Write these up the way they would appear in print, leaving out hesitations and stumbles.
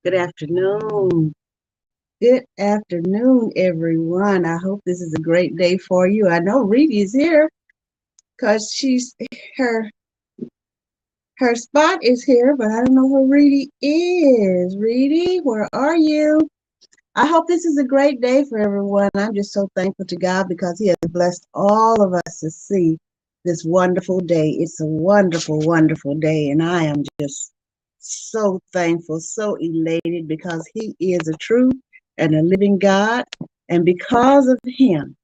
Good afternoon. Good afternoon, everyone. I hope this is a great day for you. I know Reedy is here because her her spot is here, but I don't know where Reedy is. Reedy, where are you? I hope this is a great day for everyone. I'm just so thankful to God because He has blessed all of us to see this wonderful day. It's a wonderful, wonderful day, and I am just so thankful, so elated because He is a true and a living God, and because of Him,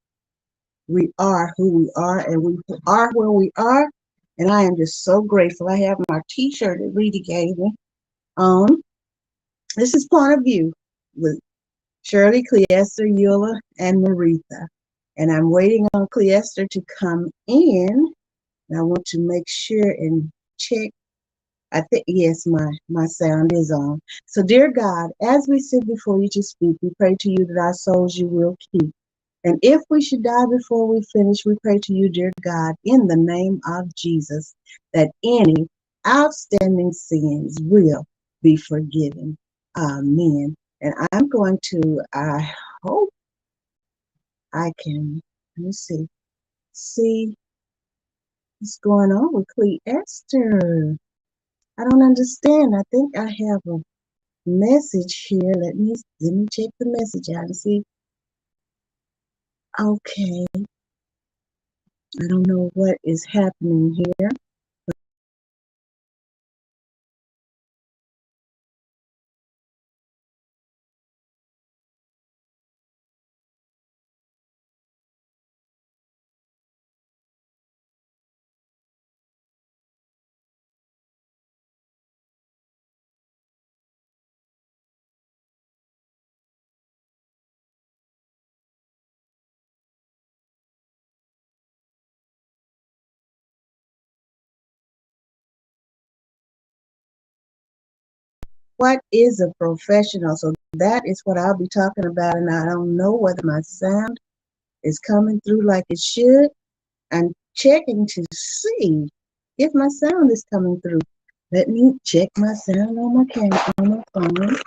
we are who we are, and we are where we are. And I am just so grateful. I have my T-shirt that Reedy gave me on. This is Point of View with Shirley, Cleester, Eula, and Merethah. And I'm waiting on Cleester to come in. And I want to make sure and check. I think, yes, my sound is on. So, dear God, as we sit before you to speak, we pray to you that our souls you will keep. And if we should die before we finish, we pray to you, dear God, in the name of Jesus, that any outstanding sins will be forgiven. Amen. And I'm going to, I hope I can, let me see what's going on with Cleester. I don't understand. I think I have a message here. Let me check the message out and see. Okay. I don't know what is happening here. What is a professional? So that is what I'll be talking about, and I don't know whether my sound is coming through like it should. I'm checking to see if my sound is coming through. Let me check my sound on my camera, on my phone.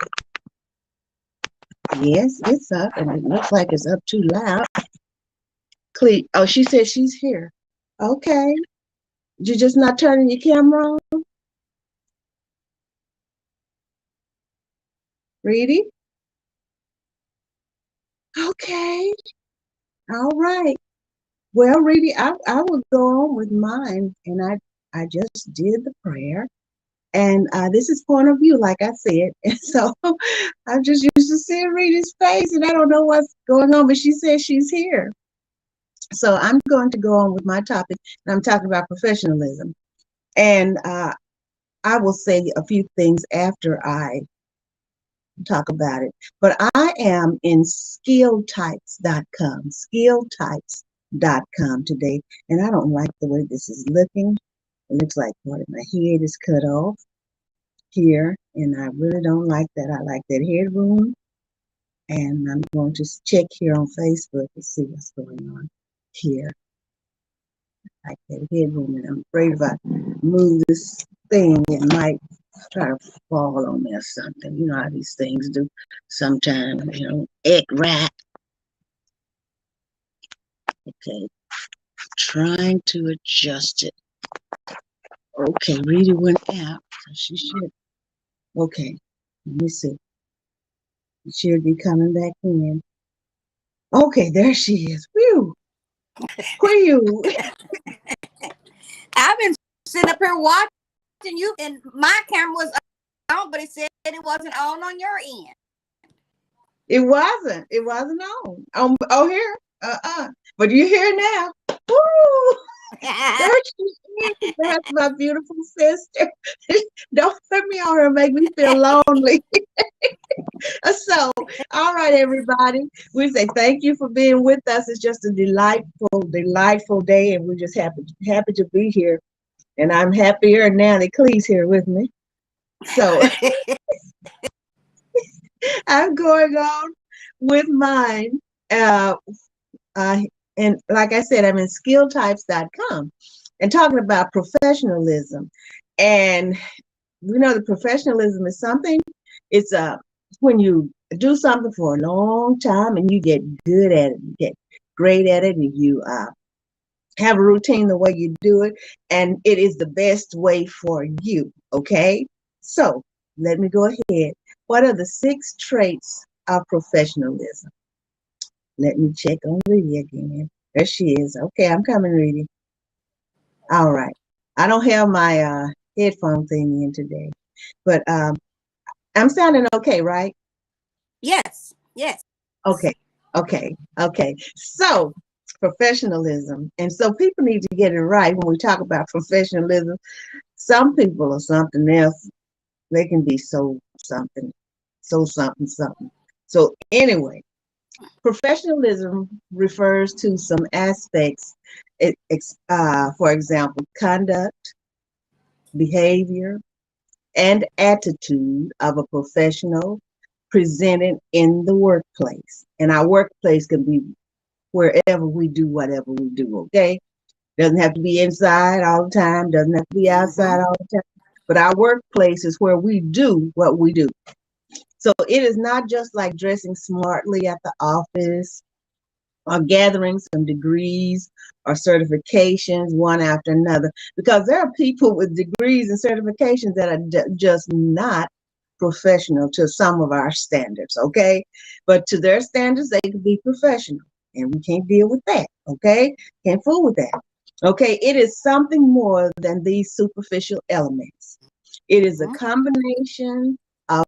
Yes, it's up, and it looks like it's up too loud. Oh, she said she's here. Okay. You're just not turning your camera on? Reedy? Okay. All right. Well, Reedy, I will go on with mine, and I just did the prayer, and this is Point of View, like I said, and so I'm just used to seeing Reedy's face, and I don't know what's going on, but she says she's here. So I'm going to go on with my topic, and I'm talking about professionalism, and I will say a few things after I talk about it. But I am in skilltypes.com, skilltypes.com today, and I don't like the way this is looking. It looks like part of my head is cut off here, and I really don't like that. I like that headroom, and I'm going to check here on Facebook to see what's going on here. I like that headroom, and I'm afraid if I move this thing, it might try to fall on me or something. You know how these things do sometimes, act right. Okay, trying to adjust it. Okay, Reedy went out, so she should. Okay, let me see. She should be coming back in. Okay, there she is. Whew. Whew. I've been sitting up here watching you, and my camera was on, but it said it wasn't on your end. It wasn't. It wasn't on. Oh, here. But you're here now. Woo! There she is. That's my beautiful sister. Don't put me on her and make me feel lonely. So, all right, everybody. We say thank you for being with us. It's just a delightful, delightful day, and we're just happy to be here. And I'm happier now that Clee's here with me. So I'm going on with mine. And like I said, I'm in skilltypes.com and talking about professionalism. And we know that professionalism is something, it's when you do something for a long time and you get good at it, you get great at it, and you have a routine the way you do it, and it is the best way for you. Okay, so let me go ahead. What are the 6 traits of professionalism? Let me check on Reedy again. There she is. Okay, I'm coming, Reedy. All right. I don't have my headphone thing in today, but I'm sounding okay, right? Yes, yes. Okay, okay. So, professionalism. And so people need to get it right when we talk about professionalism. Some people are something else. They can be so something, so something, something. So, anyway, professionalism refers to some aspects, for example, conduct, behavior, and attitude of a professional presented in the workplace. And our workplace can be wherever we do whatever we do, okay? Doesn't have to be inside all the time, doesn't have to be outside all the time. But our workplace is where we do what we do. So it is not just like dressing smartly at the office or gathering some degrees or certifications one after another, because there are people with degrees and certifications that are just not professional to some of our standards, okay? But to their standards, they can be professional, and we can't deal with that, okay? Can't fool with that. Okay, it is something more than these superficial elements. It is a combination of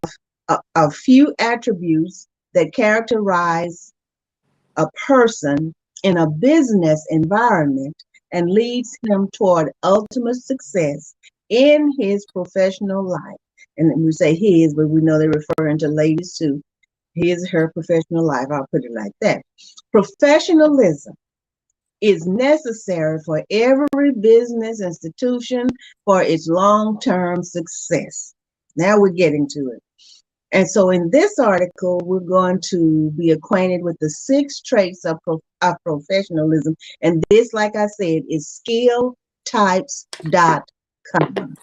a few attributes that characterize a person in a business environment and leads him toward ultimate success in his professional life. And we say his, but we know they're referring to ladies too. His, her professional life. I'll put it like that. Professionalism is necessary for every business institution for its long-term success. Now we're getting to it. And so in this article, we're going to be acquainted with the 6 traits of professionalism. And this, like I said, is skilltypes.com.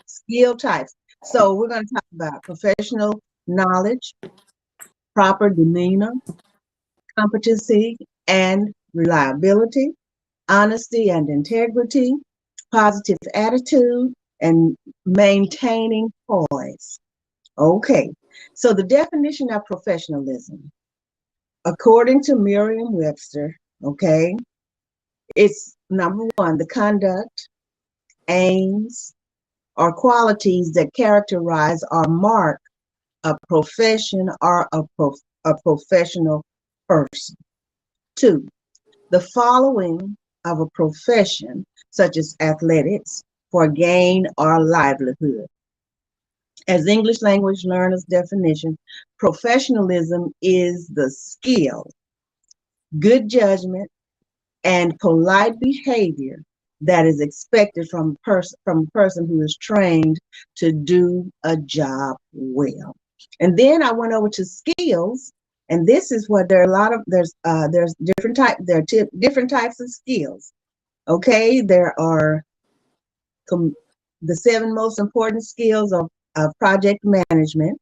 Skill types. So we're going to talk about professional knowledge, proper demeanor, competency and reliability, honesty and integrity, positive attitude, and maintaining poise. Okay, so the definition of professionalism, according to Merriam-Webster, okay, it's number 1, the conduct, aims, or qualities that characterize or mark a profession or a professional person. 2, the following of a profession, such as athletics, for gain or livelihood. As English language learners' definition, professionalism is the skill, good judgment, and polite behavior that is expected from a person who is trained to do a job well. And then I went over to skills, and this is what there are a lot of there's different types of skills. Okay, there are the 7 most important skills of project management,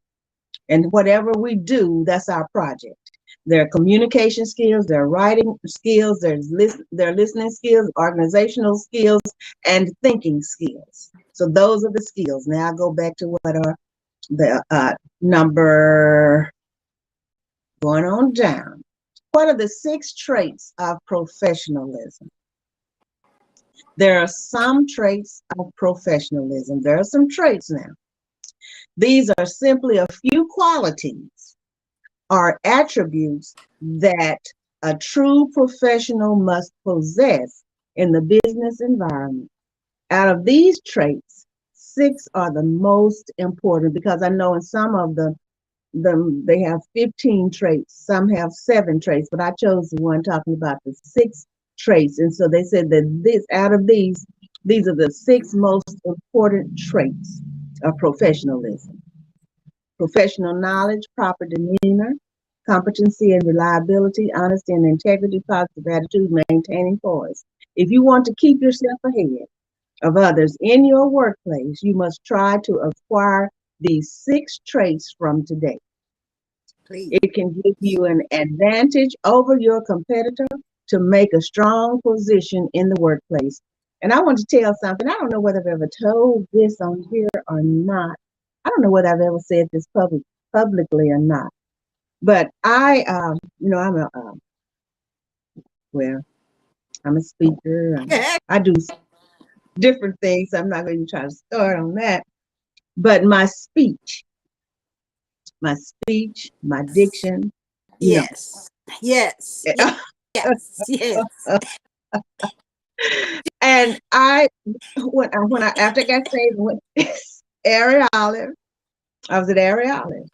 and whatever we do, that's our project. There are communication skills, there are writing skills, there are listening skills, organizational skills, and thinking skills. So those are the skills. Now I go back to what are the number, going on down. What are the 6 traits of professionalism? There are some traits of professionalism. There are some traits now. These are simply a few qualities or attributes that a true professional must possess in the business environment. Out of these traits, 6 are the most important, because I know in some of them they have 15 traits, some have 7 traits, but I chose the one talking about the 6 traits. And so they said that out of these are the 6 most important traits of professionalism: professional knowledge, proper demeanor, competency and reliability, honesty and integrity, positive attitude, maintaining poise. If you want to keep yourself ahead of others in your workplace, you must try to acquire these 6 traits from today. Please. It can give you an advantage over your competitor to make a strong position in the workplace. And I want to tell something. I don't know whether I've ever told this on here or not. I don't know whether I've ever said this publicly or not. But I'm well, I'm a speaker. I do different things. I'm not going to try to start on that. But my diction, you know. Yes. Yes. Yes. Yes. And when I after I got saved, went Airy Olive. I was at Airy Olive,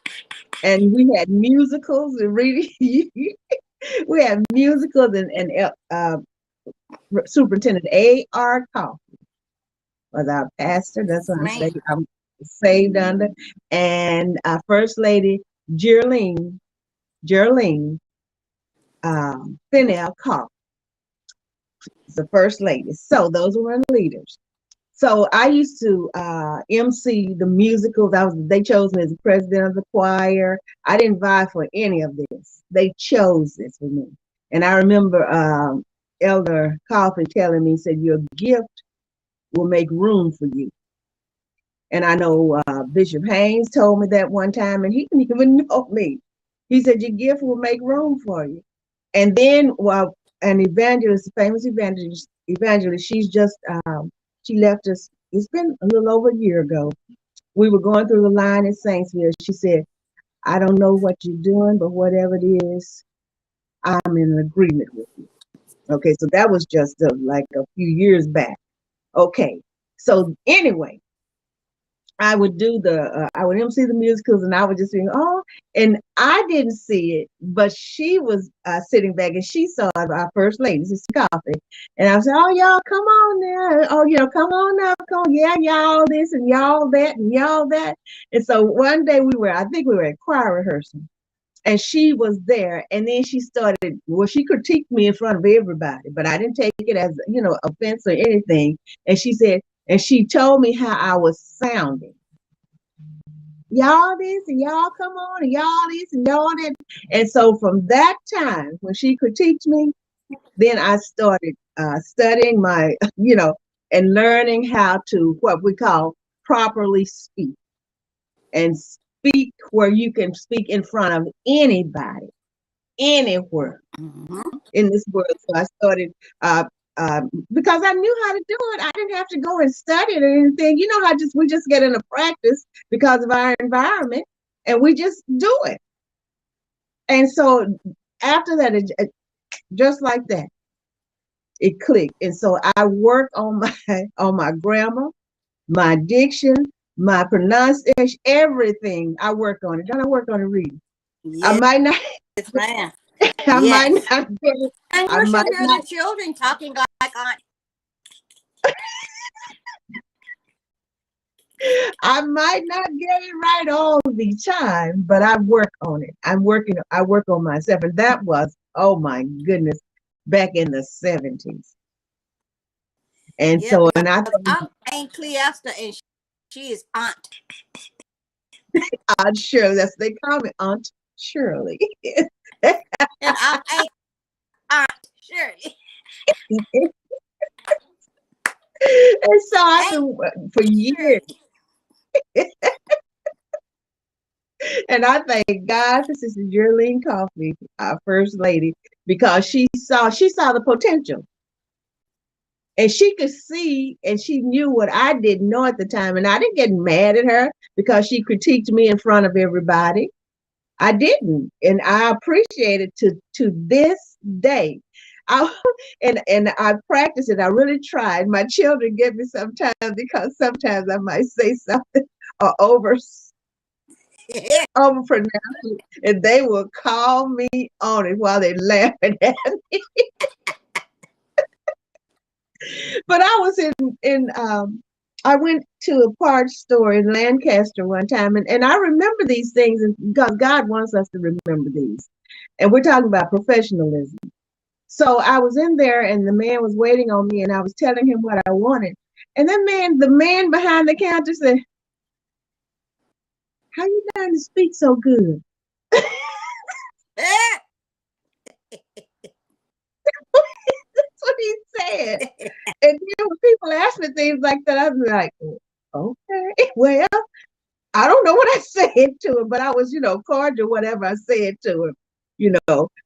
and we had musicals and reading. We had musicals and Superintendent A.R. Coffey was our pastor. That's what I'm saved under, and First Lady Geraldine Fennell Coffey, the First Lady. So those were the leaders. So I used to MC the musicals. They chose me as the president of the choir. I didn't vie for any of this. They chose this for me. And I remember Elder Coffey telling me, he said, your gift will make room for you. And I know Bishop Haynes told me that one time, and he didn't even know me. He said, your gift will make room for you. And then, an evangelist, a famous evangelist, she left us, it's been a little over a year ago. We were going through the line in Saintsville. She said, I don't know what you're doing, but whatever it is, I'm in agreement with you. Okay, so that was just like a few years back. Okay, so anyway, I would MC the musicals, and I would just sing, oh, and I didn't see it, but she was sitting back, and she saw our First Lady, Sister Coffey, and I was like, oh, y'all, come on now, oh, come on up, come on, yeah, y'all this, and y'all that, and y'all that, and so one day I think we were at choir rehearsal, and she was there, and then she critiqued me in front of everybody, but I didn't take it as, offense or anything, and she said, and she told me how I was sounding. Y'all this and y'all come on and y'all this and y'all that. And so from that time, when she critiqued me, then I started studying and learning how to, what we call, properly speak. And speak where you can speak in front of anybody, anywhere in this world. So I started because I knew how to do it. I didn't have to go and study it or anything. You know how we just get into practice because of our environment, and we just do it. And so after that, just like that, it clicked. And so I work on my grammar, my diction, my pronunciation, everything. I work on it. Don't I work on it reading? Yes. I might not. Yes, ma'am. I might not get it. And you should hear the children talking like aunt. I might not get it right all the time, but I work on it. I work on myself. And that was, oh my goodness, back in the 70s. And so, and I'm Aunt Cleester, and she is Aunt. Aunt Shirley. That's they call me Aunt Shirley. And I'm Aunt Shirley. And so I've been for years. And I thank God for Sister Geraldine Coffey, our First Lady, because she saw the potential. And she could see, and she knew what I didn't know at the time. And I didn't get mad at her because she critiqued me in front of everybody. I didn't. And I appreciate it to this day. And I practice it. I really tried. My children get me sometimes because sometimes I might say something or overpronounce it, and they will call me on it while they're laughing at me. But I was I went to a parts store in Lancaster one time, and I remember these things because God wants us to remember these. And we're talking about professionalism. So I was in there, and the man was waiting on me, and I was telling him what I wanted. And the man behind the counter said, how you learn to speak so good? Eh. That's what he said. And when people ask me things like that, I'm like, okay, well, I don't know what I said to him, but I was, cordial, whatever I said to him,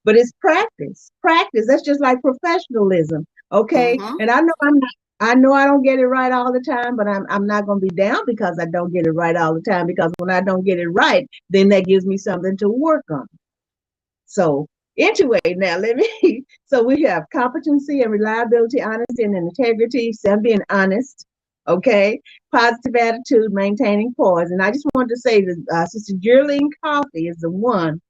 but it's practice. Practice. That's just like professionalism. Okay. Mm-hmm. And I don't get it right all the time, but I'm not gonna be down because I don't get it right all the time, because when I don't get it right, then that gives me something to work on. So anyway, now let me so we have competency and reliability, honesty and integrity, being honest, okay, positive attitude, maintaining poise. And I just wanted to say that Sister Shirley Coffee is the one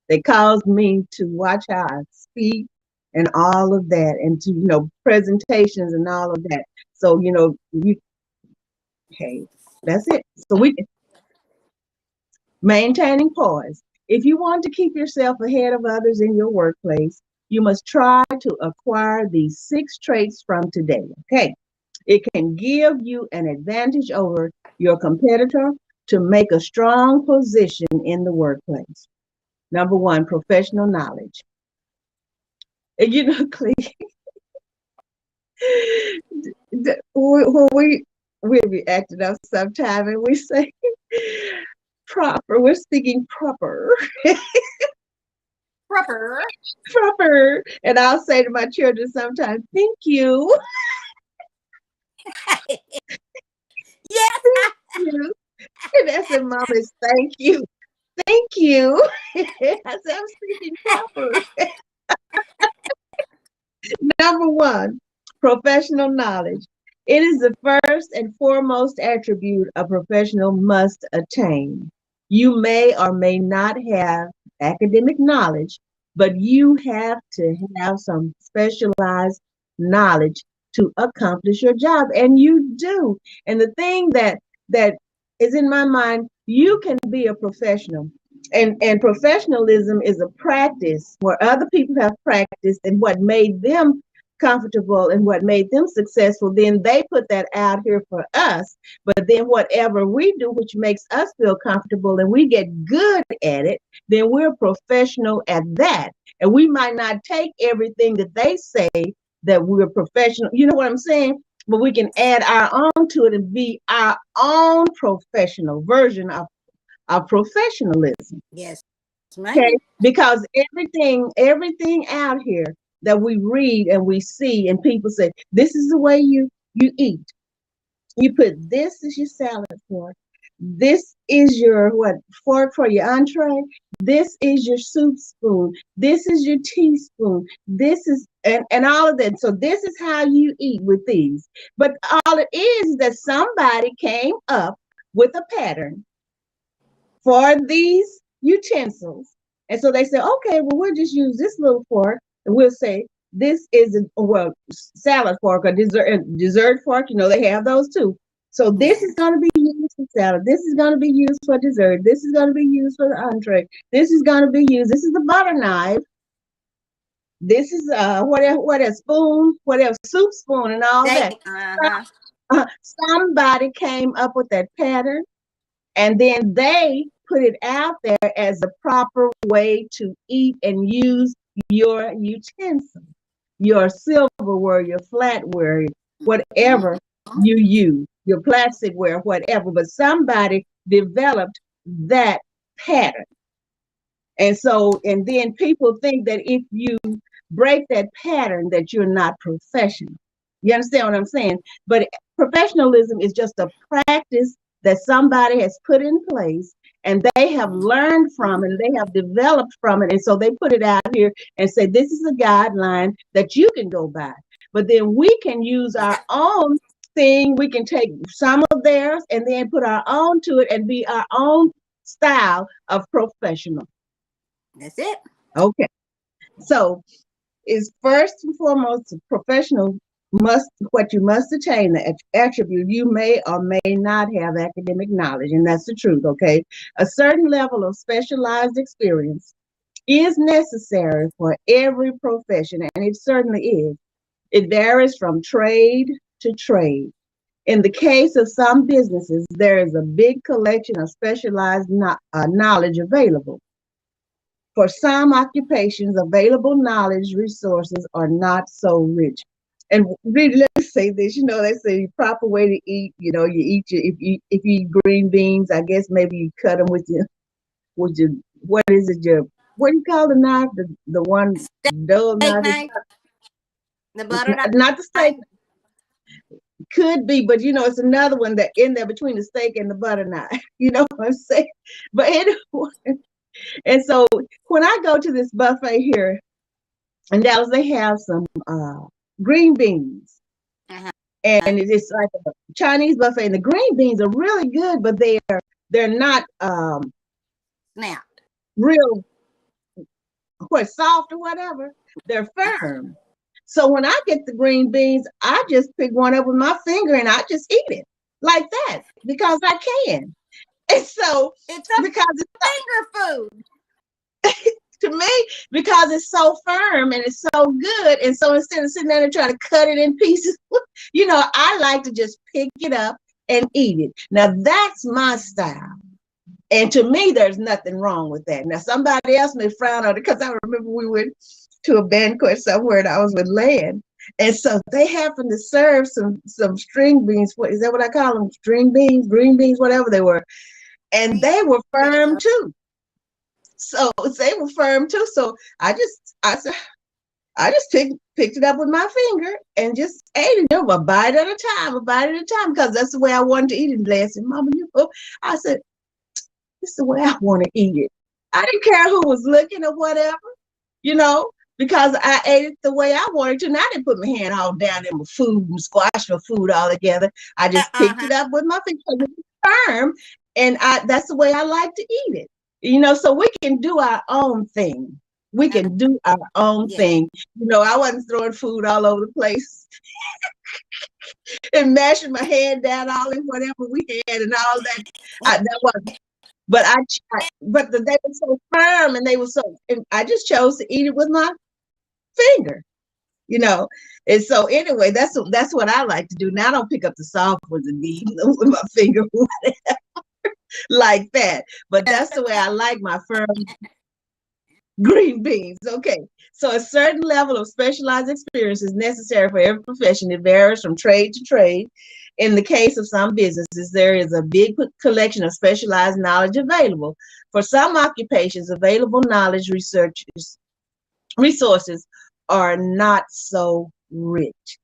that caused me to watch how I speak and all of that, and to presentations and all of that. So you hey, that's it. So we maintaining poise. If you want to keep yourself ahead of others in your workplace, you must try to acquire these 6 traits from today. Okay. It can give you an advantage over your competitor to make a strong position in the workplace. Number 1, professional knowledge. And Clee, when we be acting up sometime and we say proper, we're speaking proper. Proper. Proper. And I'll say to my children sometimes, thank you. Yes. You. And I said, Mama, it's thank you. Thank you. I said, I'm speaking proper. Number 1, professional knowledge. It is the first and foremost attribute a professional must attain. You may or may not have academic knowledge, but you have to have some specialized knowledge to accomplish your job, and you do. And the thing that is in my mind, you can be a professional. And professionalism is a practice where other people have practiced and what made them comfortable and what made them successful, then they put that out here for us. But then whatever we do, which makes us feel comfortable and we get good at it, then we're professional at that. And we might not take everything that they say that we're professional, you know what I'm saying? But we can add our own to it and be our own professional version of professionalism. Yes, Okay, ma'am. because everything out here that we read and we see, and people say, this is the way you eat. You put this is your salad fork. This is your what fork for your entree. This is your soup spoon. This is your teaspoon. This is and all of that. So this is how you eat with these. But all it is that somebody came up with a pattern for these utensils. And so they say, okay, well, we'll just use this little fork, and we'll say, this is salad fork or dessert fork. They have those too. So this is Yes. going to be used for salad. This is going to be used for dessert. This is going to be used for the entree. This is going to be used. This is the butter knife. This is whatever spoon, whatever soup spoon, and all They. that. Uh-huh. Somebody came up with that pattern, and then they put it out there as the proper way to eat and use your utensil, your silverware, your flatware, whatever you use, your plasticware, whatever. But somebody developed that pattern. And then people think that if you break that pattern, that you're not professional. You understand what I'm saying? But professionalism is just a practice that somebody has put in place and they have learned from and they have developed from it. And so they put it out here and say, this is a guideline that you can go by. But then we can use our own thing. We can take some of theirs and then put our own to it and be our own style of professional. That's it. Okay. So is first and foremost professional what you must attain, the attribute. You may or may not have academic knowledge, and that's the truth. Okay, a certain level of specialized experience is necessary for every profession, and it certainly is. It varies from trade to trade. In the case of some businesses, there is a big collection of specialized knowledge available. For some occupations, available knowledge resources are not so rich. And really, let's say this, they say the proper way to eat, you eat if you eat green beans, I guess maybe you cut them with your what is it, what do you call the knife? The one dull Steak knife? knife, the butter knife. Not the steak. Could be, but it's another one that in there between the steak and the butter knife. You know what I'm saying? But anyway, and so when I go to this buffet here in Dallas, they have some green beans. Uh-huh. And it's like a Chinese buffet, and the green beans are really good, but they're not Snapped. real soft or whatever. They're firm. So when I get the green beans, I just pick one up with my finger and I just eat it like that because I can. And so It's because finger food. to me, because it's so firm and it's so good. And so instead of sitting there and trying to cut it in pieces, I like to just pick it up and eat it. Now that's my style. And to me, there's nothing wrong with that. Now somebody else may frown on it because I remember we went to a banquet somewhere and I was with Land. And so they happened to serve some string beans. What is that what I call them? String beans, green beans, whatever they were. And they were firm too. So they were firm too. So I just picked it up with my finger and just ate it. A bite at a time, because that's the way I wanted to eat it. Last and Mama, I said, this is the way I want to eat it. I didn't care who was looking or whatever, because I ate it the way I wanted to. And I didn't put my hand all down in my food and squash my food all together. I just picked it up with my finger because it was firm, and that's the way I like to eat it. So we can do our own thing. We can do our own thing. I wasn't throwing food all over the place and mashing my hand down all in whatever we had and all that. That wasn't. But they were so firm and and I just chose to eat it with my finger, And so anyway, that's what I like to do. Now I don't pick up the soft ones and eat them with my finger like that. But that's the way I like my firm green beans. Okay. So a certain level of specialized experience is necessary for every profession. It varies from trade to trade. In the case of some businesses, there is a big collection of specialized knowledge available. For some occupations, available knowledge resources are not so rich.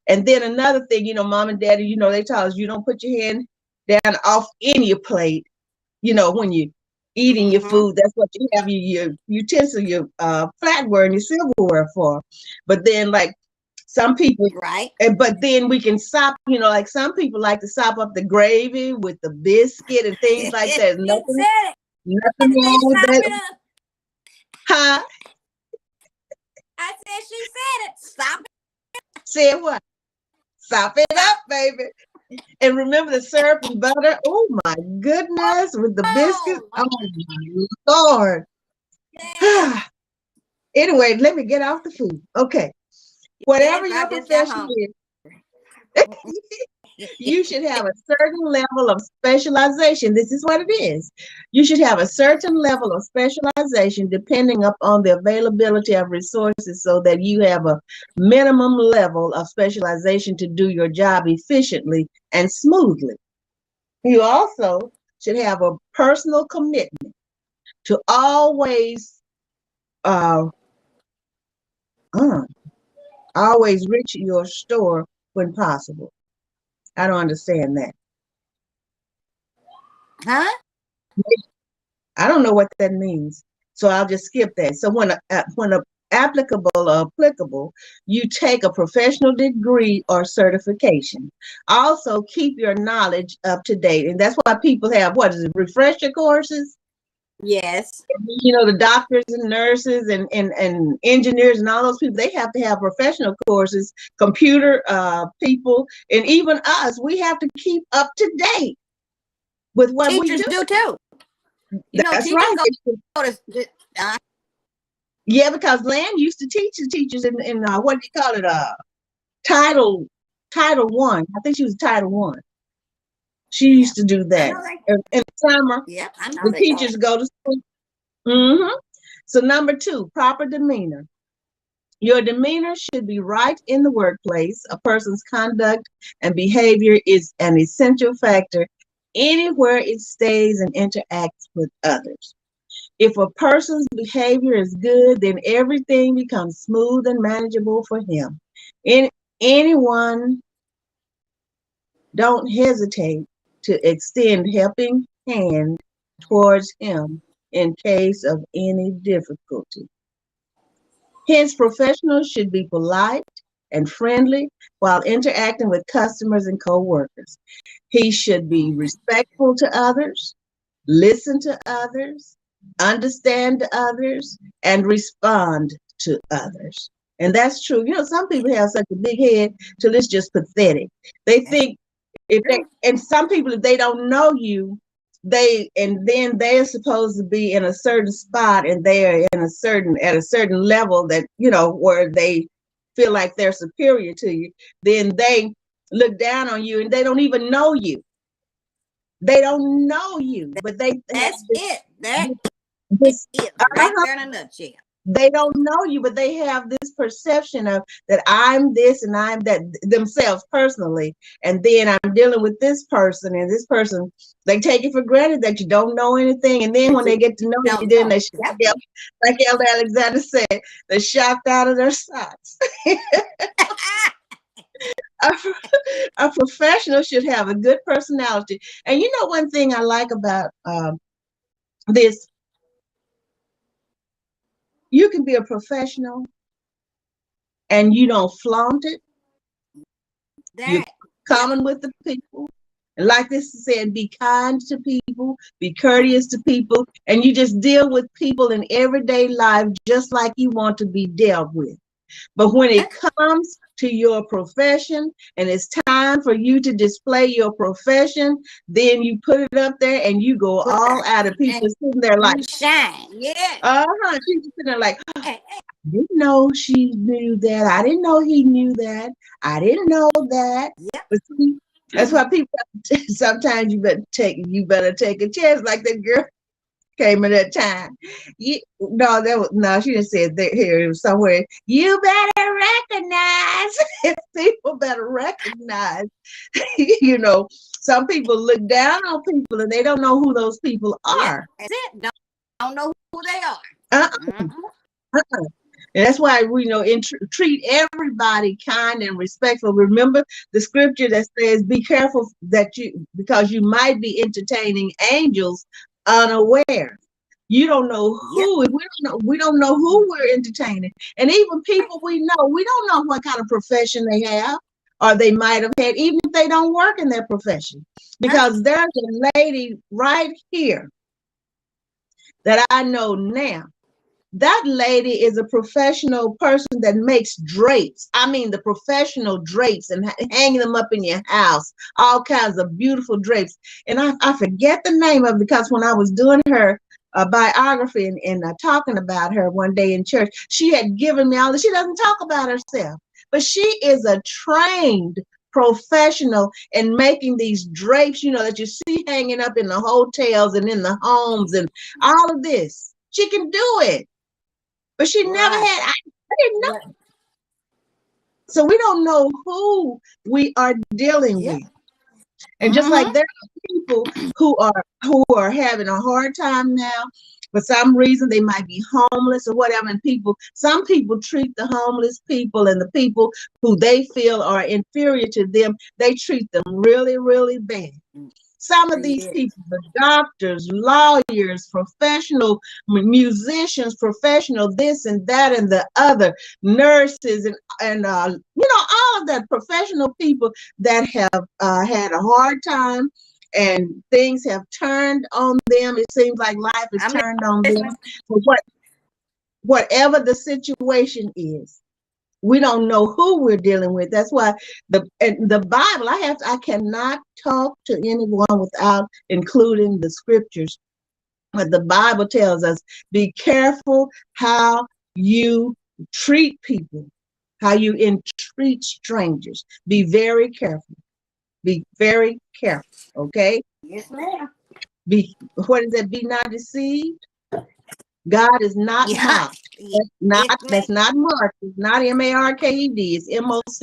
And then another thing, Mom and Daddy, they taught us you don't put your hand down off in your plate, when you eating your food. That's what you have your utensil, your flatware and your silverware for. But then like some people, right? But then we can sop, like some people like to sop up the gravy with the biscuit and things like that. Nothing wrong with that. Huh? I said she said it. Stop it. Said what? Sop it up, baby. And remember the syrup and butter. Oh my goodness, with the biscuits. Oh my Lord. Yeah. Anyway, let me get off the food. Okay. Whatever your profession is, you should have a certain level of specialization. This is what it is. You should have a certain level of specialization depending upon the availability of resources so that you have a minimum level of specialization to do your job efficiently and smoothly. You also should have a personal commitment to always reach your store when possible. I don't understand that. Huh? I don't know what that means. So I'll just skip that. So when applicable or applicable, you take a professional degree or certification. Also keep your knowledge up to date. And that's why people have, refresher courses? Yes. The doctors and nurses and engineers and all those people, they have to have professional courses, computer people, and even us, we have to keep up to date with what teachers we do. Too. That's right. Yeah, because Land used to teach the teachers in what do you call it? Title Title One. I think she was Title One. She used to do I that. know they. In the summer, Yep, I know the they are. teachers go to school. Hmm. So number two, proper demeanor. Your demeanor should be right in the workplace. A person's conduct and behavior is an essential factor anywhere it stays and interacts with others. If a person's behavior is good, then everything becomes smooth and manageable for him. In anyone, don't hesitate to extend helping hand towards him in case of any difficulty. Hence, professionals should be polite and friendly while interacting with customers and co-workers. He should be respectful to others, listen to others, understand others, and respond to others. And that's true. You know, some people have such a big head till it's just pathetic. They That's think if they, true. and some people, if they don't know you, and then they're supposed to be in a certain spot and they're at a certain level that, you know, where they feel like they're superior to you, then they look down on you and they don't even know you. They don't know you, but they have That's it. That this is right uh-huh, there in a nutshell. they don't know you, but they have this perception of that I'm this and I'm that themselves personally. And then I'm dealing with this person, and this person, they take it for granted that you don't know anything. And then That when they you get to know you, don't then know. they Yep. like Elder Alexander said, they're shocked out of their socks. a, a professional should have a good personality. And you know, one thing I like about this, you can be a professional and you don't flaunt it. You're That. Yep. common with the people. And like this said, be kind to people, be courteous to people, and you just deal with people in everyday life just like you want to be dealt with. But when it comes to your profession and it's time for you to display your profession, then you put it up there and you go all out of people And sitting there like, you shine. Yeah. she's sitting there like, didn't know she knew that. I didn't know he knew that. I didn't know that. Yep. But see, that's why people sometimes you better take a chance, like that girl came in that time. No, she didn't say it there, here. It was somewhere. You better recognize. People better recognize. You know, some people look down on people and they don't know who those people Yep. are. That's it. Don't know who they are. Uh-uh. Mhm. Uh-uh. And that's why we treat everybody kind and respectful. Remember the scripture that says, "Be careful because you might be entertaining angels unaware." You don't know Yep. who. We don't know who we're entertaining, and even people we know, we don't know what kind of profession they have or they might have had, even if they don't work in their profession. Because there's a lady right here that I know now. That lady is a professional person that makes drapes. I mean, the professional drapes and hanging them up in your house, all kinds of beautiful drapes. And I forget the name of it because when I was doing her biography and talking about her one day in church, she had given me all this. She doesn't talk about herself, but she is a trained professional in making these drapes, you know, that you see hanging up in the hotels and in the homes and all of this. She can do it. But she never Right. had, I didn't know. Right. So we don't know who we are dealing Yep. with. And just Mm-hmm. like there are people who are having a hard time now, for some reason they might be homeless or whatever. And some people treat the homeless people and the people who they feel are inferior to them, they treat them really, really bad. Some of these Yes. people, the doctors, lawyers, professional musicians, professional this and that and the other, nurses and all of that, professional people that have had a hard time and things have turned on them. It seems like life has I'm turned on them. listening. For whatever the situation is, we don't know who we're dealing with. That's why the Bible, I cannot talk to anyone without including the scriptures. But the Bible tells us, be careful how you treat people. how you entreat strangers. Be very careful. Be very careful. Okay. Yes, ma'am. Be what is that? Be not deceived. God is not Yeah. mocked. Yes, That's ma'am. not marked. It's not Marked. It's It's Mocked.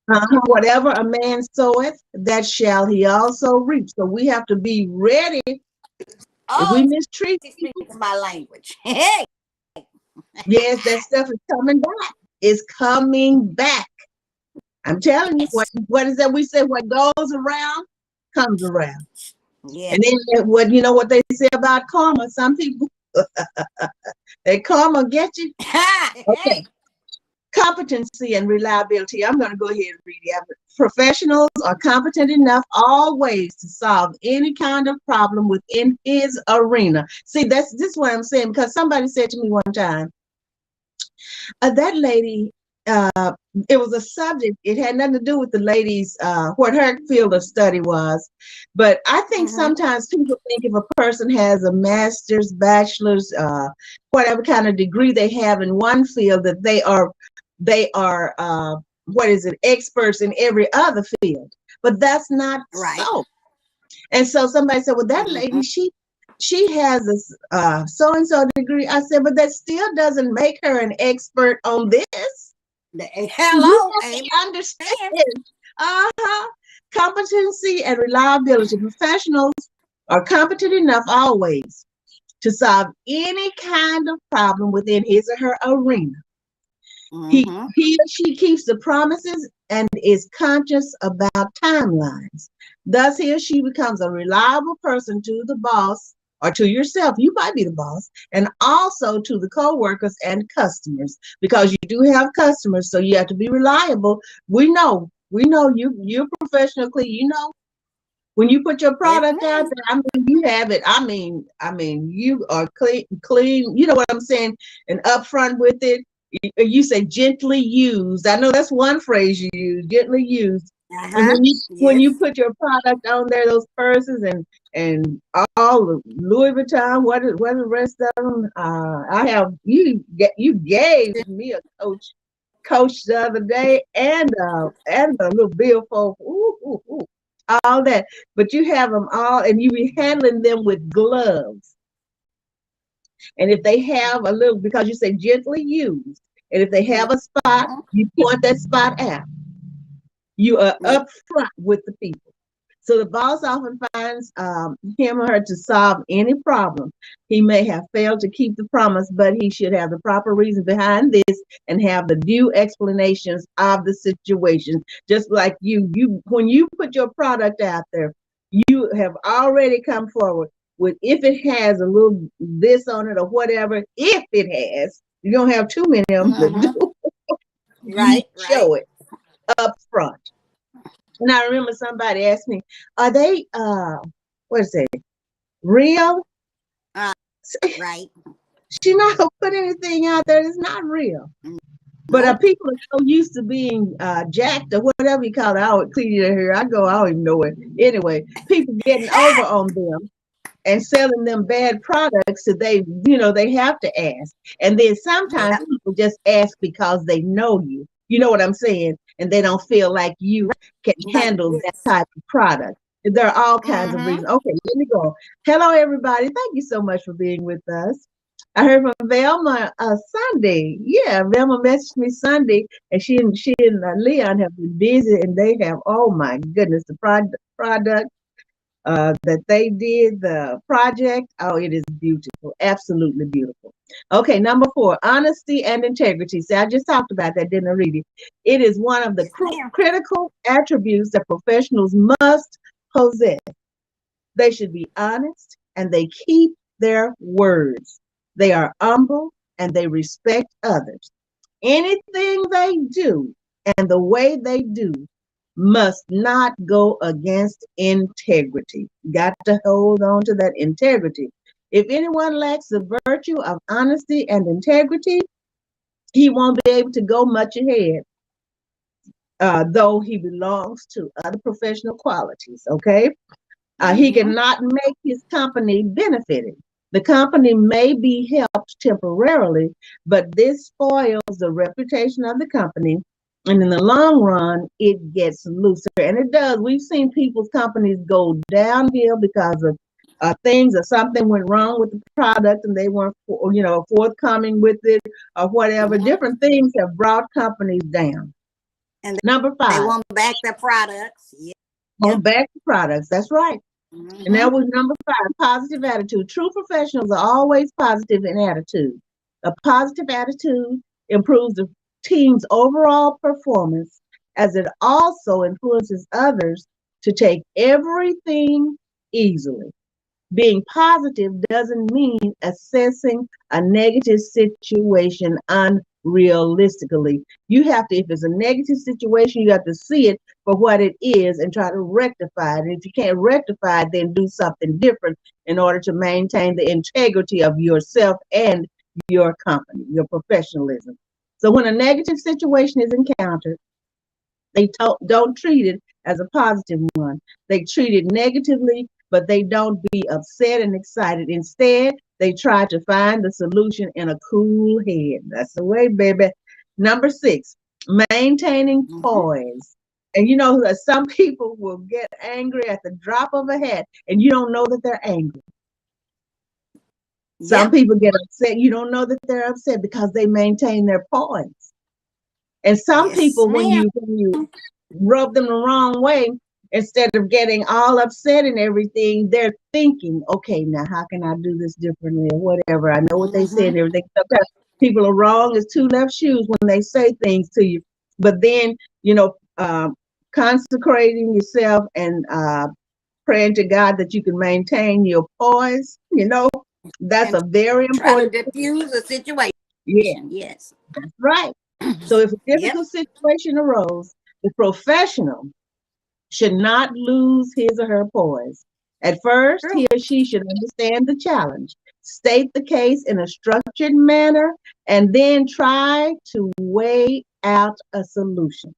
Mocked. Whatever a man soweth, that shall he also reap. So we have to be ready. If we Oh, mistreat she's people, speaking my language. Hey. yes, that stuff is coming back. It's coming back. I'm telling you, what is that we say? What goes around comes around. Yeah. And then what you know what they say about karma? Some people that karma get you. Okay. Hey. Competency and reliability. I'm going to go ahead and read it. Professionals are competent enough always to solve any kind of problem within his arena. See, this is what I'm saying, because somebody said to me one time, that lady, it was a subject, it had nothing to do with the lady's, what her field of study was. But I think sometimes people think if a person has a master's, bachelor's, whatever kind of degree they have in one field, that they are what is it, experts in every other field. But that's not Right. so. And so somebody said, well, that lady, she has a so and so degree. I said, but that still doesn't make her an expert on this. You Hello. have Amen. to understand. Uh-huh. Competency and reliability. Professionals are competent enough always to solve any kind of problem within his or her arena. He, Mm-hmm. he or she keeps the promises and is conscious about timelines. Thus, he or she becomes a reliable person to the boss or to yourself. You might be the boss, and also to the co-workers and customers, because you do have customers, so you have to be reliable. We know you're professional, clean. You know when you put your Yes, product out ma'am. there, I mean, you have it. I mean, you are clean. You know what I'm saying, and upfront with it. You say gently used. I know that's one phrase you use, gently used. And Uh-huh. when you Yes. put your product on there, those purses and all the Louis Vuitton, what the rest of them? I have you gave me a coach the other day, and a little billfold. Ooh, ooh, ooh, all that. But you have them all, and you be handling them with gloves. And if they have a little, because you say gently used, and if they have a spot, Mm-hmm. you point that spot out. You are Yeah. upfront with the people. So the boss often finds him or her to solve any problem. He may have failed to keep the promise, but he should have the proper reason behind this and have the due explanations of the situation. Just like you when you put your product out there, you have already come forward with, if it has a little this on it or whatever, if it has, you don't have too many of them that Mm-hmm. do. You Right. Right. show it up front. And I remember somebody asked me, are they what is it, real? Uh, right. She not gonna put anything out there that's not real. But Nope. people are so used to being jacked or whatever you call it. I would clean it here. I don't even know it. Anyway, people getting over on them and selling them bad products, so they have to ask. And then sometimes Yep. people just ask because they know you. You know what I'm saying? And they don't feel like you can Like handle that this. type of product. There are all kinds of Mm-hmm. reasons. Okay, let me go. Hello, everybody. Thank you so much for being with us. I heard from Velma Sunday. Yeah, Velma messaged me Sunday, and she and Leon have been busy, and they have, oh my goodness, the product that they did, the project. Oh, it is beautiful, absolutely beautiful. Okay, number 4, honesty and integrity. See, I just talked about that, didn't I, read it? It is one of the Yes, ma'am. critical attributes that professionals must possess. They should be honest and they keep their words. They are humble and they respect others. Anything they do and the way they do must not go against integrity. Got to hold on to that integrity. If anyone lacks the virtue of honesty and integrity, he won't be able to go much ahead, though he belongs to other professional qualities. Okay. He Mm-hmm. cannot make his company benefited. The company may be helped temporarily, but this spoils the reputation of the company. And in the long run, it gets looser. And it does. We've seen people's companies go downhill because of things, or something went wrong with the product and they weren't, forthcoming with it, or whatever. Mhm. Different things have brought companies down. And Number they 5, want back their products. on Yep. back to products. That's right. And Mm-hmm. that was number 5, positive attitude. True professionals are always positive in attitude. A positive attitude improves the team's overall performance, as it also influences others to take everything easily. Being positive doesn't mean assessing a negative situation unrealistically. You have to, if it's a negative situation, you have to see it for what it is and try to rectify it. And if you can't rectify it, then do something different in order to maintain the integrity of yourself and your company, your professionalism. So when a negative situation is encountered, they don't treat it as a positive one. They treat it negatively, but they don't be upset and excited. Instead, they try to find the solution in a cool head. That's the way, baby. Number 6, maintaining Mm-hmm. poise. And you know that some people will get angry at the drop of a hat, and you don't know that they're angry. Some Yep. people get upset. You don't know that they're upset because they maintain their poise. And some Yes, people, when ma'am. you rub them the wrong way, instead of getting all upset and everything, they're thinking, okay, now how can I do this differently or whatever? I know what they say Mm-hmm. and everything. Sometimes people are wrong as 2 left shoes when they say things to you. But then, consecrating yourself and praying to God that you can maintain your poise, that's And a very try to important. diffuse the situation. Yeah, Yes. that's right. So if a Yep. difficult situation arose, the professional should not lose his or her poise. At first, he True. or she should understand the challenge, state the case in a structured manner, and then try to weigh out a solution.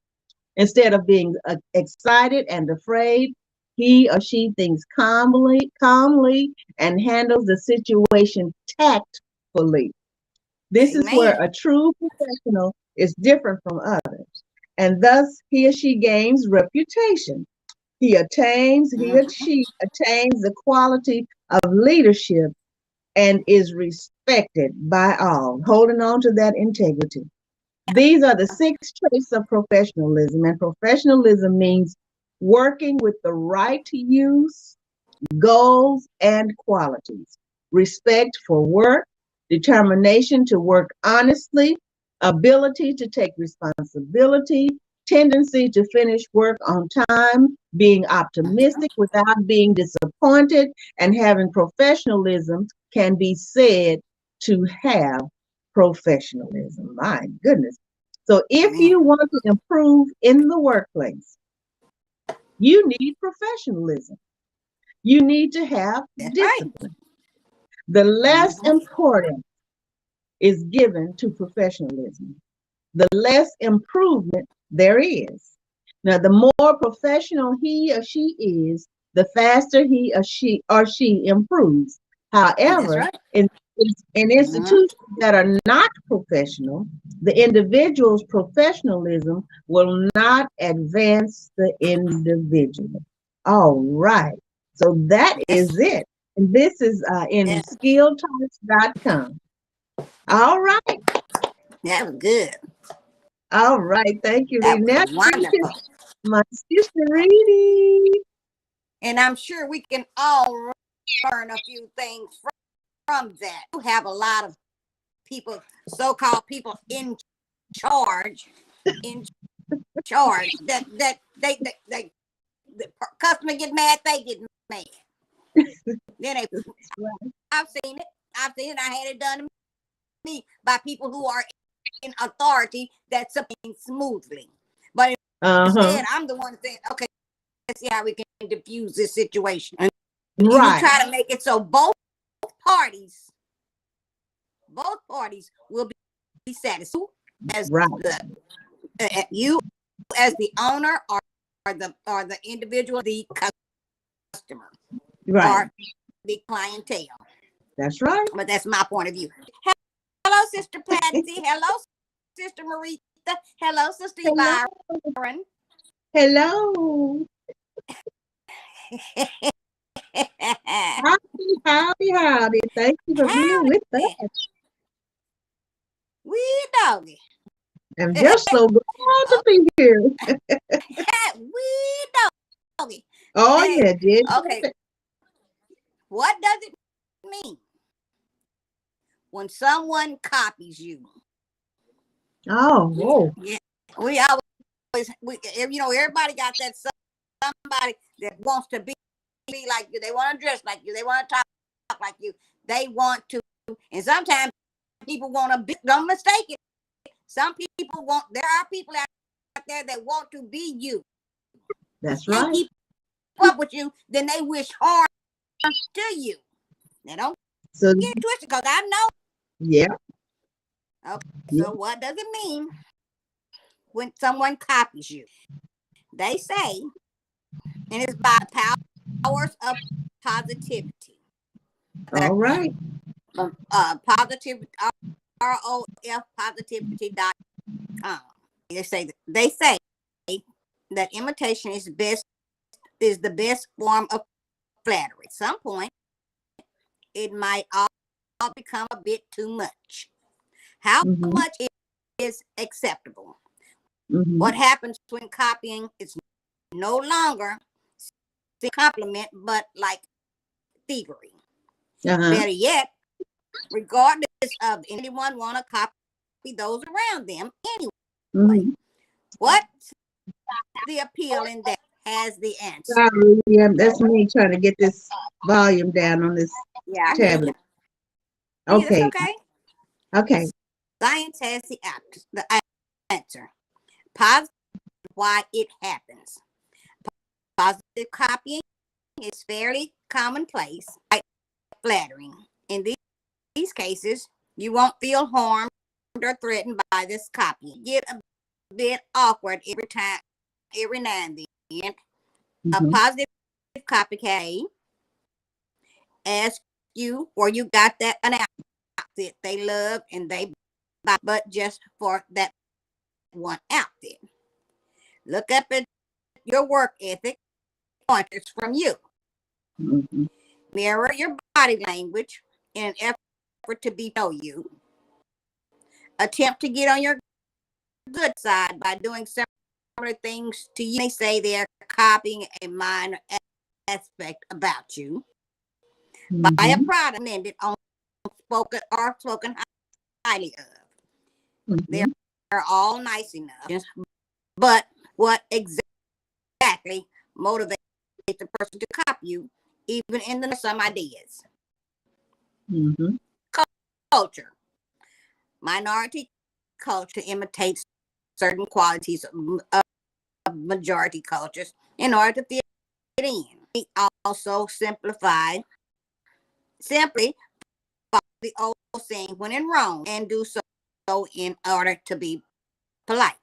Instead of being excited and afraid, he or she thinks calmly, and handles the situation tactfully. This is where Amen. a true professional is different from others, and thus he or she gains reputation. He or Mm-hmm. she attains the quality of leadership and is respected by all, holding on to that integrity. These are the 6 traits of professionalism, and professionalism means working with the right use, goals, and qualities: respect for work, determination to work honestly, ability to take responsibility, tendency to finish work on time, being optimistic without being disappointed, and having professionalism can be said to have professionalism. My goodness. So if Amen. you want to improve in the workplace, you need professionalism. You need to have That's right. discipline. The less Mm-hmm. importance is given to professionalism, the less improvement there is. Now, the more professional he or she is, the faster he or she improves. That's However, right. in Mm-hmm. institutions that are not professional, the individual's professionalism will not advance the individual. All right. So that Yes. is it. And this is in Yeah. skilltalks.com. All right. That was good. All right. Thank you, That Reedy. was Now, wonderful. my sister Reedy. And I'm sure we can all learn a few things from that. You have a lot of people, so-called people charge, in charge, that they the customer get mad, they get mad. Then I've seen it. I've seen it. I had it done to me by people who are in authority that's something smoothly. But Uh-huh. instead, I'm the one saying, okay, let's see how we can diffuse this situation. And you Right. try to make it so parties, both parties will be satisfied. As Right. you as the owner or the individual, the customer Right. or the clientele. That's right. But that's my point of view. Hello, Sister Patsy. Hello, Sister Merethah. Hello, Sister Hello. Byron. Hello. Howdy, howdy, howdy. Thank you for being with Howdy. us. Wee doggy. I'm just so glad to be here. Wee doggy. Oh, Hey, yeah, did. okay. What does it mean when someone copies you? Oh, whoa. Yeah, we always, everybody got that somebody that wants to be like you. They want to dress like you. They want to talk like you. They want to, and sometimes people want to be, don't mistake it. Some people want, there are people out there that want to be you. That's And right. keep up with you, then they wish harm to you. Now don't So, get it twisted, because I know. yeah. Okay, Yeah. so what does it mean when someone copies you? They say, and it's by powers of positivity. All right. Positivity, ROF positivity.com. They say that imitation is the best form of flattery. At some point, it might all become a bit too much. How Mm-hmm. much is acceptable? Mm-hmm. What happens when copying is no longer a compliment, but like thievery? Uh-huh. Better yet, regardless of anyone want to copy those around them anyway. Mm-hmm. What's the appeal in that? Has the answer. Sorry, yeah, that's me trying to get this volume down on this Yeah, I hear you. tablet. Yeah, that's Okay. okay. Okay. Science has the answer. Positive, why it happens. Positive copying is fairly commonplace, like flattering. In these cases, you won't feel harmed or threatened by this copy. Get a bit awkward every now and then. A Mm-hmm. positive copycat ask you where you got that an outfit they love and they buy, but just for that one outfit. Look up at your work ethic, pointers from you. Mm-hmm. Mirror your body language in an effort to be know you. Attempt to get on your good side by doing similar things to you. They say they're copying a minor aspect about you. Buy a Mm-hmm. product amended on spoken highly of. Mm-hmm. They're all nice enough, but what exactly motivates the person to copy you, even in the some ideas? Mm-hmm. Culture. Minority culture imitates certain qualities of majority cultures in order to fit in. We also simply follow the old saying when in Rome and do so in order to be polite.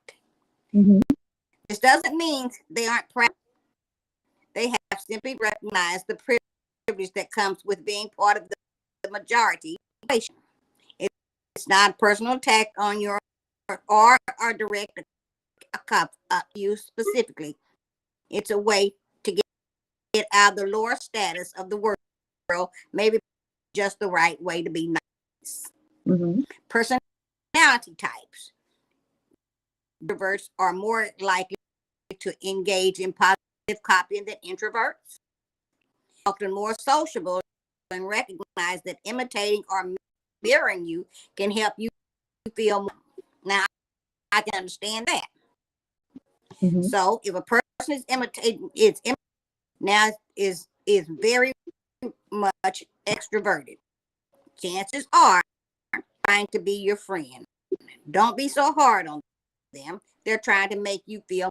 Mm-hmm. This doesn't mean they aren't proud. They have simply recognized the privilege that comes with being part of the majority population. It's not a personal attack on your or direct you specifically. It's a way to get out of the lower status of the world, maybe just the right way to be nice. Mm-hmm. Personality types. Introverts are more likely to engage in positive copying than introverts. Often more sociable and recognize that imitating or mirroring you can help you feel more. Now, I can understand that. Mm-hmm. So, if a person is imitating, now is very much extroverted, chances are trying to be your friend. Don't be so hard on them. They're trying to make you feel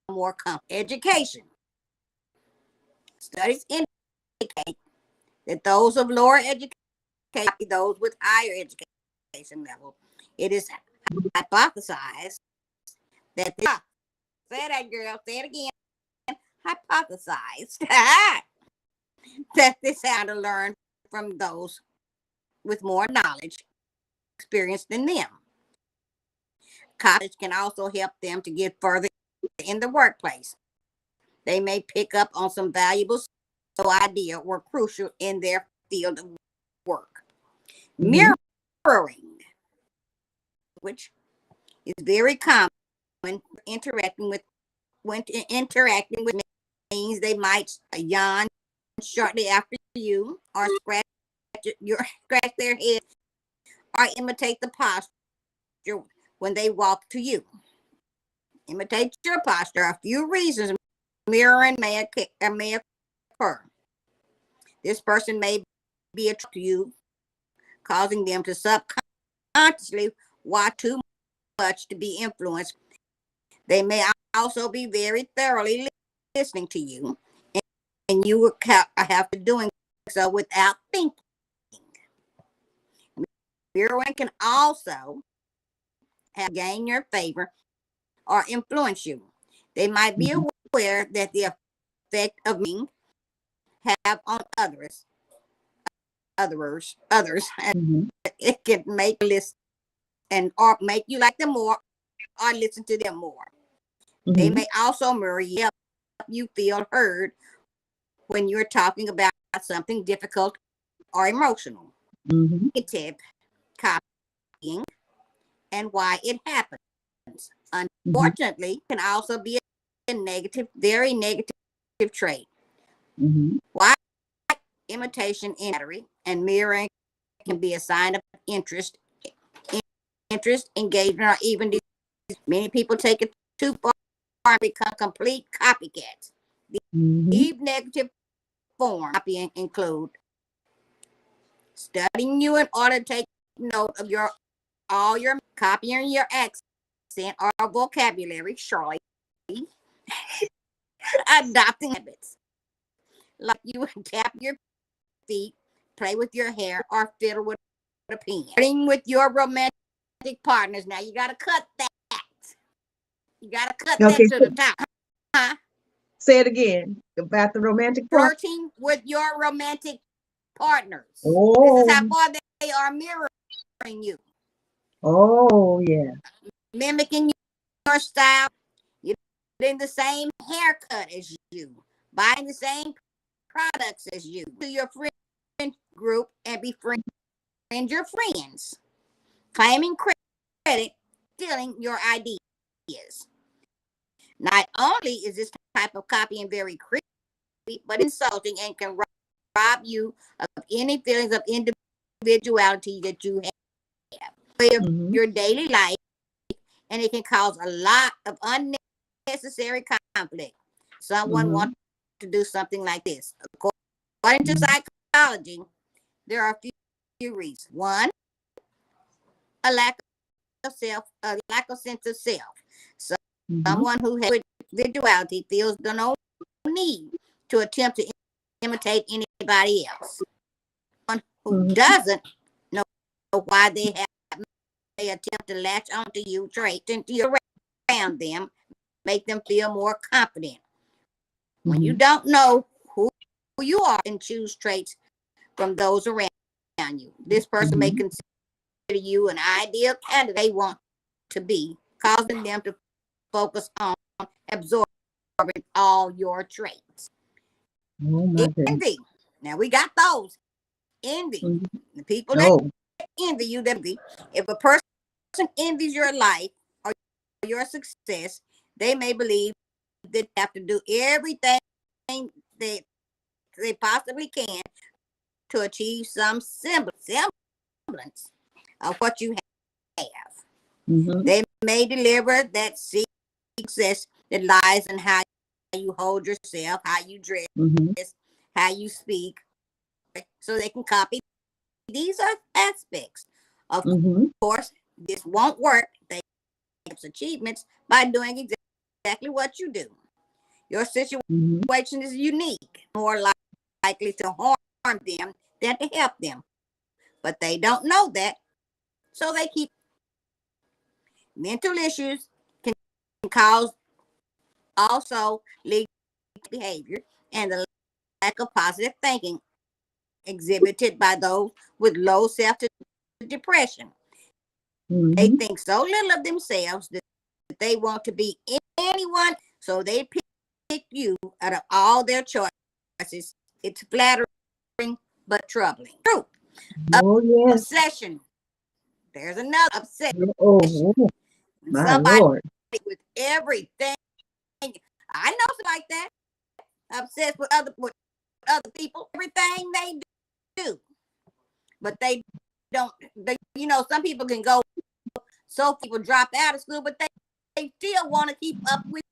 more comfortable. Education. Studies indicate that those of lower education, those with higher education level, it is hypothesized that say that girl, say it again, hypothesized that this how to learn from those with more knowledge, experience than them. College can also help them to get further in the workplace. They may pick up on some valuable idea or crucial in their field of work. Mm-hmm. Mirroring, which is very common when interacting with means they might yawn shortly after you, or scratch their head, or imitate the posture when they walk to you. Imitate your posture. A few reasons mirroring may occur. This person may be attracted to you, causing them to subconsciously watch too much to be influenced. They may also be very thoroughly listening to you, and you will have to doing so without thinking. Mirroring can also gain your favor or influence you. They might be Mm-hmm. aware that the effect of me have on others, and Mm-hmm. it can make list and or make you like them more or listen to them more. They Mm-hmm. may also mirror you, help you feel heard when you're talking about something difficult or emotional. Mm-hmm. Negative copying and why it happens. Mm-hmm. Unfortunately, can also be a very negative trait. Mm-hmm. Why imitation in battery and mirroring can be a sign of engagement, or even many people take it too far and become complete copycats. Mm-hmm. These negative forms copying include studying you in order to take note of all your copying your accent or vocabulary, Shirley, adopting habits like you tap your feet, play with your hair, or fiddle with a pen. Flirting with your romantic partners. Now you gotta cut that. You gotta cut Okay, that to the top. Huh? say it again about the romantic part. Flirting with your romantic partners. This is Oh, how far they are mirroring you, oh, yeah. mimicking your style, you getting the same haircut as you, buying the same products as you, to your friend group and befriend your friends, claiming credit, stealing your ideas. Not only is this type of copying very creepy, but insulting and can rob you of any feelings of individuality that you have. Of Mm-hmm. your daily life, and it can cause a lot of unnecessary conflict. Someone Mm-hmm. wants to do something like this. According to psychology, there are a few reasons. One, a lack of sense of self. So, Mm-hmm. someone who has individuality feels no need to attempt to imitate anybody else. One who Mm-hmm. doesn't know why they attempt to latch onto you traits into you around them, make them feel more confident. When you Mm-hmm. don't know who you are, and choose traits from those around you, this person may Mm-hmm. consider you an ideal candidate they want to be, causing them to focus on absorbing all your traits. Oh my goodness. Envy. Now we got those. Envy. Mm-hmm. The people that Oh. envy you, if a person envies your life or your success, they may believe that they have to do everything they they possibly can to achieve some semblance of what you have. Mm-hmm. They may deliver that success that lies in how you hold yourself, how you dress, Mm-hmm. how you speak, so they can copy. These are aspects. Of Mm-hmm. course, this won't work. They have achievements by doing exactly what you do. Your Mm-hmm. situation is unique, more likely to harm them than to help them. But they don't know that, so they keep. Mental issues can cause also lead to behavior and the lack of positive thinking exhibited by those with low self-depression. They Mm-hmm. think so little of themselves that they want to be anyone, so they pick you out of all their choices. It's flattering but troubling. True. Oh, yes. Obsession. There's another Oh, obsession. my Somebody Lord. with everything. I know some like that. Obsessed with other people, everything they do. But they don't. Some people can go. So people drop out of school, but they still want to keep up with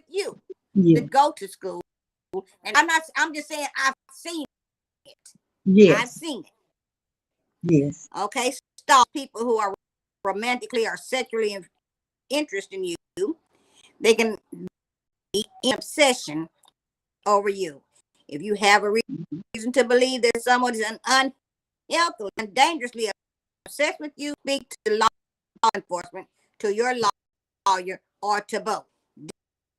you Yeah. that go to school. And I'm just saying I've seen it. I've Yes. seen it. Yes. Okay. Stop people who are romantically or sexually interested in you. They can be in obsession over you. If you have a reason to believe that someone is unhealthy and dangerously obsessed with you, speak to law enforcement, to your lawyer, or to both.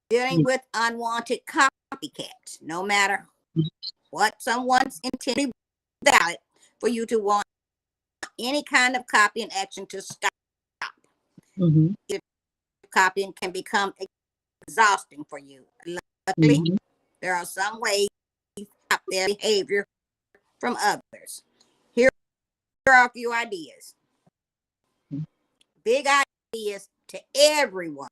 Dealing Yes. with unwanted copycats, no matter what someone's intended, valid for you to want any kind of copying action to stop. Mm-hmm. Copying can become exhausting for you. Luckily, Mm-hmm. there are some ways to stop their behavior from others. Here are a few ideas. Big ideas to everyone,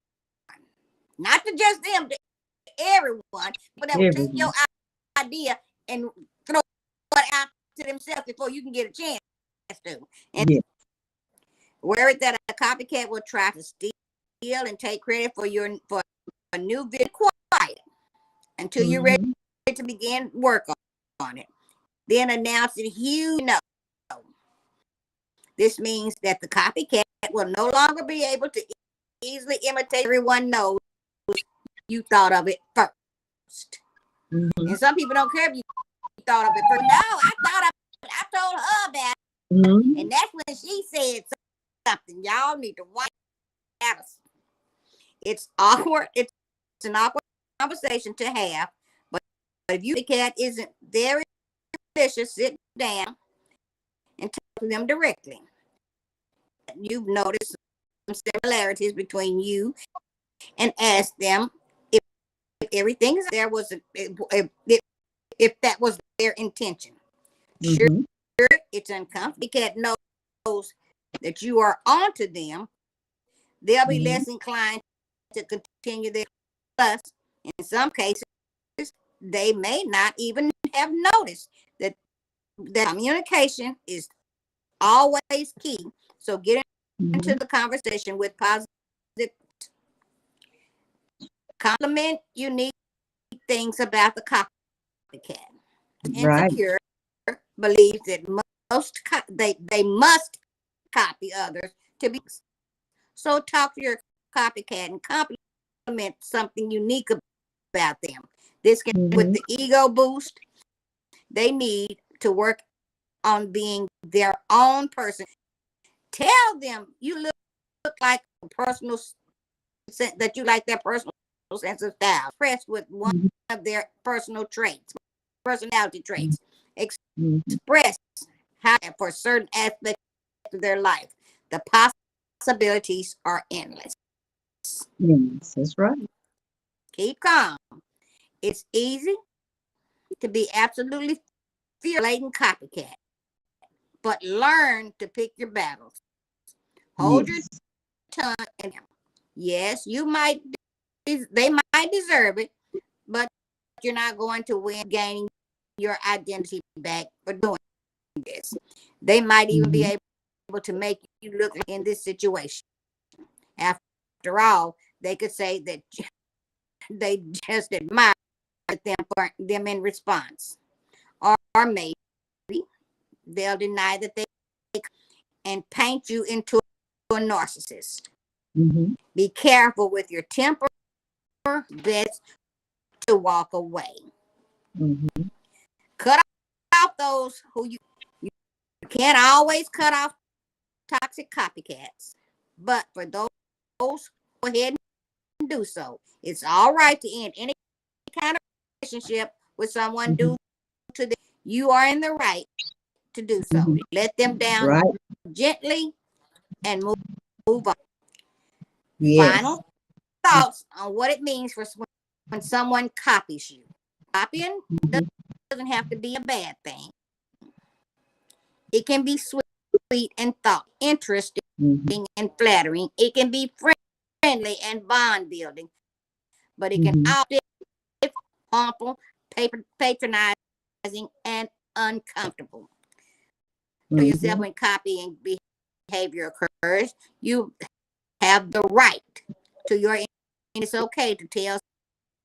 not to just them, to everyone, but that will take your Everything. idea and throw it out to themselves before you can get a chance to. And Yes. worried that a copycat will try to steal and take credit for a new video. Quiet until you're ready Mm-hmm. to begin work on it. Then announce it huge no. This means that the copycat will no longer be able to easily imitate. Everyone knows you thought of it first. Mm-hmm. And some people don't care if you thought of it first. No, I told her about it. Mm-hmm. And that's when she said something. Y'all need to watch out. It's awkward. It's an awkward conversation to have. But if you the cat isn't very vicious, sit down and talk to them directly. You've noticed some similarities between you and ask them if everything there was if that was their intention. Sure, Mm-hmm. it's uncomfortable. The cat knows that you are onto them. They'll be Mm-hmm. less inclined to continue their plus. In some cases, they may not even have noticed that communication is always key. So get Mm-hmm. into the conversation with positive compliment unique things about the copycat. Right. Insecure believes that they must copy others to be. So talk to your copycat and compliment something unique about them. This can with Mm-hmm. the ego boost they need to work on being their own person. Tell them you look like a personal that you like their personal sense of style. Express with one Mm-hmm. of their personality traits. Mm-hmm. Express how for certain aspects of their life. The possibilities are endless. Yes, that's right. Keep calm. It's easy to be absolutely fearless, blatant copycat, but learn to pick your battles. Hold your Yes. tongue and yes, they might deserve it, but you're not going to win gaining your identity back for doing this. They might even be Mm-hmm. able to make you look in this situation. After all, they could say that they just admire them in response. Or maybe they'll deny that they and paint you into a narcissist. Mm-hmm. Be careful with your temper. Best to walk away. Mm-hmm. Cut off those who you can't always cut off toxic copycats. But for those, go ahead and do so. It's all right to end any kind of relationship with someone Mm-hmm. due to this. you are in the right to do so. Mhm. Let them down Right. gently and move on. Yes. Final thoughts on what it means for when someone copies you. Copying Mhm. doesn't have to be a bad thing. It can be sweet and thought, interesting Mhm. and flattering. It can be friendly and bond building, but it can Mhm. also be harmful, patronizing, and uncomfortable. To yourself Mhm. when copying behavior occurs, you have the right to your. It's okay to tell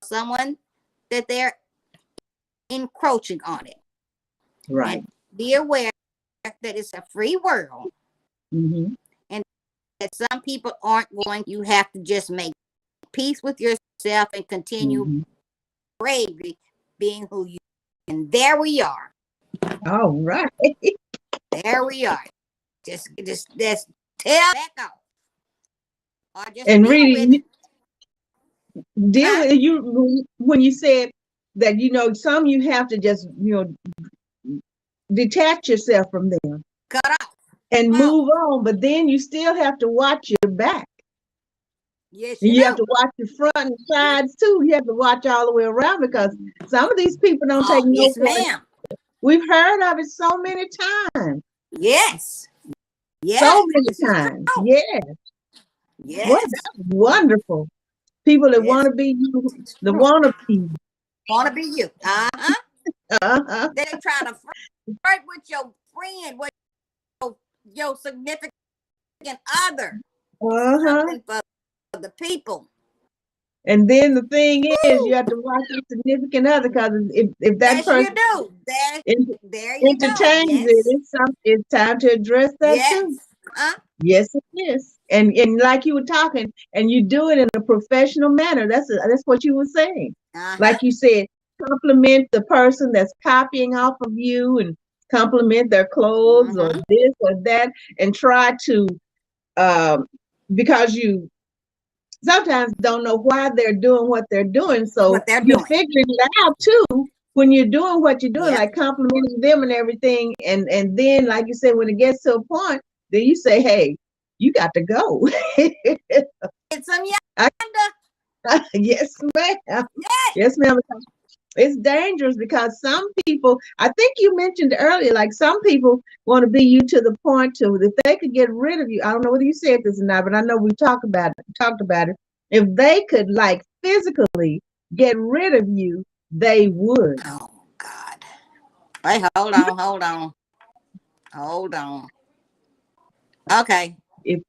someone that they're encroaching on it, Right. and be aware that it's a free world, Mhm. and that some people aren't going. You have to just make peace with yourself and continue Mhm. bravely being who you. And there we are. All right. There we are. Just tell back off, or just And deal with it. really, deal Huh? with you when you said that, some you have to just, detach yourself from them Cut off. and Oh, move on, but then you still have to watch your back. yes, And you you have do. to watch your front and sides too. You have to watch all the way around because some of these people don't take Oh, no yes, for it. ma'am. We've heard of it so many times. Yes, So yes. many This is times. true. Yeah. What Yes, that's wonderful. People that want yes, to be you, it's the true. want to be. Want to be you? Uh-huh. They try to flirt with your friend, with your significant other. It's Uh-huh. something for the people. And then the thing is, you Woo! have to watch your significant other because if that Yes, you person do. There you go. entertains it, Yes, it's time to address that too. yes. Yes, it is. And like you were talking, and you do it in a professional manner. That's what you were saying. Uh-huh. Like you said, compliment the person that's copying off of you, and compliment their clothes or Mm-hmm. this or that, and try to um, because you sometimes don't know why they're doing what they're doing. So What they're you're doing. figuring it out too when you're doing what you're doing, Yep. like complimenting them and everything. And then, like you said, when it gets to a point, then you say, "Hey, you got to go." It's some I, yonder. yes, ma'am. Yeah. Yes, ma'am. It's dangerous because some people, I think you mentioned earlier, like some people want to be you to the point to if they could get rid of you. I don't know whether you said this or not, but I know we talked about it. If they could like physically get rid of you, they would. Oh God. Wait, hold on. Okay. If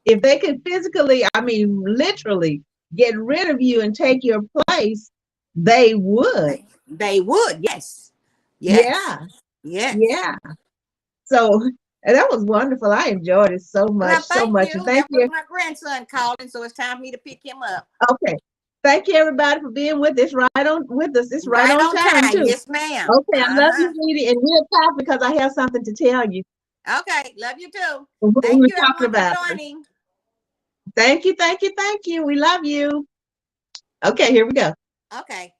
if they could physically, I mean literally get rid of you and take your place, they would. They would. Yes. Yes. Yeah. Yes. Yeah. So and that was wonderful. I enjoyed it so much, Well, so thank much. And you. thank That was you. my grandson calling, so it's time for me to pick him up. Okay. Thank you everybody for being with us right on with us. It's right Right on on time time. too. Yes, ma'am. Okay, I love you, sweetie, and we'll talk because I have something to tell you. Okay. Love you too. What we Thank were you, talking everyone, for about. joining. Thank you, thank you, thank you. We love you. Okay, here we go. Okay.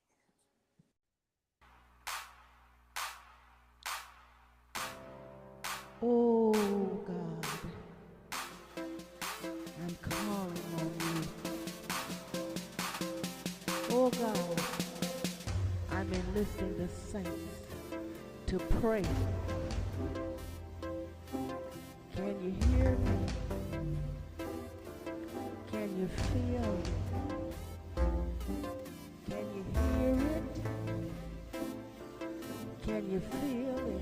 Oh God, I'm calling on you. Oh God, I'm enlisting the saints to pray. Can you hear me? Can you feel it? Can you hear it? Can you feel it?